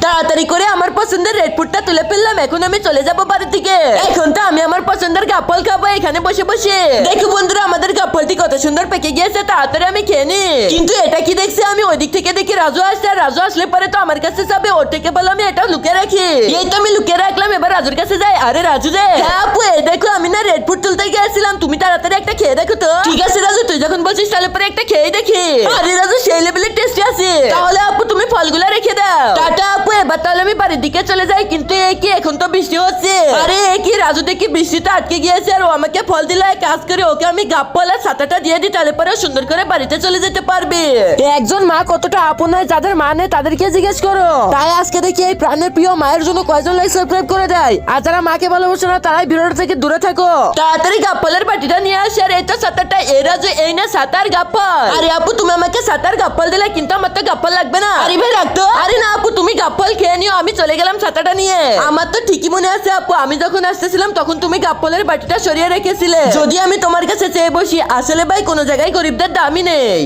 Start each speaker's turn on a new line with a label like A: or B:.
A: তাড়াতাড়ি করে আমার পছন্দের রেড ফুডটা তুলে ফেললাম। এখন আমি চলে যাব বাড়ির দিকে। এখন তো আমি আমার পছন্দের গাপ্পল খাবো এখানে বসে বসে। দেখো বন্ধুরা, আমাদের গাপ্পলটি কত সুন্দর পেকে গিয়েছে, তাড়াতাড়ি আমি খেয়ে নি। কিন্তু এটা কি দেখছি আমি ওই দিক থেকে দেখি রাজু আসছে, আর রাজু আসলে পরে তো আমার কাছে যাবে। ওর থেকে বলে আমি এটা লুকিয়ে রাখি। এই তো আমি লুকিয়ে রাখলাম, এবার রাজুর কাছে যাই। আরে রাজু রে, হ্যাঁ আপু এই দেখো আমি না রেড ফুড তুলতে গিয়েছিলাম, তুমি তাড়াতাড়ি একটা খেয়ে দেখো তো। ঠিক আছে রাজু, তুই যখন বলছিস তাহলে পরে একটা খেয়ে দেখি। আরে রাজু সেই লেভেলের টেস্টি আছে। তাহলে আপু তুমি ফলগুলো রেখে দাও। টাটা আপু, এবার তাহলে আমি বাড়ির দিকে চলে যাই। কিন্তু এ কি এখন তো বৃষ্টি হচ্ছে। আরে এ কি, রাজু দেখি বৃষ্টিটা আটকে গিয়েছে আর ও আমাকে ফল দিল। এক কাজ করে ওকে আমি গাপ্পল আর ছাতাটা দিয়ে দিই, তাহলে পরে সুন্দর করে বাড়িতে চলে যেতে পারবে। একজন মা কতটা আপন হয়, যাদের মা নেই তাদেরকে জিজ্ঞেস করো। তাই আজকে দেখি এই প্রাণের প্রিয় মায়ের জন্য কয়জন লাইক সাবস্ক্রাইব করে দেয়, আর যারা মাকে ভালোবাসে না তারাই ভিডিওটা থেকে দূরে থাকো। তাড়াতাড়ি গাপ্পলের বাটিটা নিয়ে আসে। আর এই তো ছাতাটা, এই রাজু এই না ছাতার গাপ্পল। আরে আপু তুমি আমাকে ছাতার গাপ্পল দিলে, কিন্তু আমার তো গাপ্পল লাগবে না। আরে ভাই রাখতো। আরে না আপু তুমি গাপ্পল খেয়ে নিও, আমি চলে গেলাম ছাতাটা নিয়ে। আমার তো ঠিকই মনে আছে আপু, আমি যখন আসতেছিলাম তখন তুমি গাপ্পলের বাটিটা সরিয়ে রেখেছিলে। যদি আমি তোমার কাছে চেয়ে বসি, আসলে ভাই কোনো জায়গায় গরিবদের দামই নেই।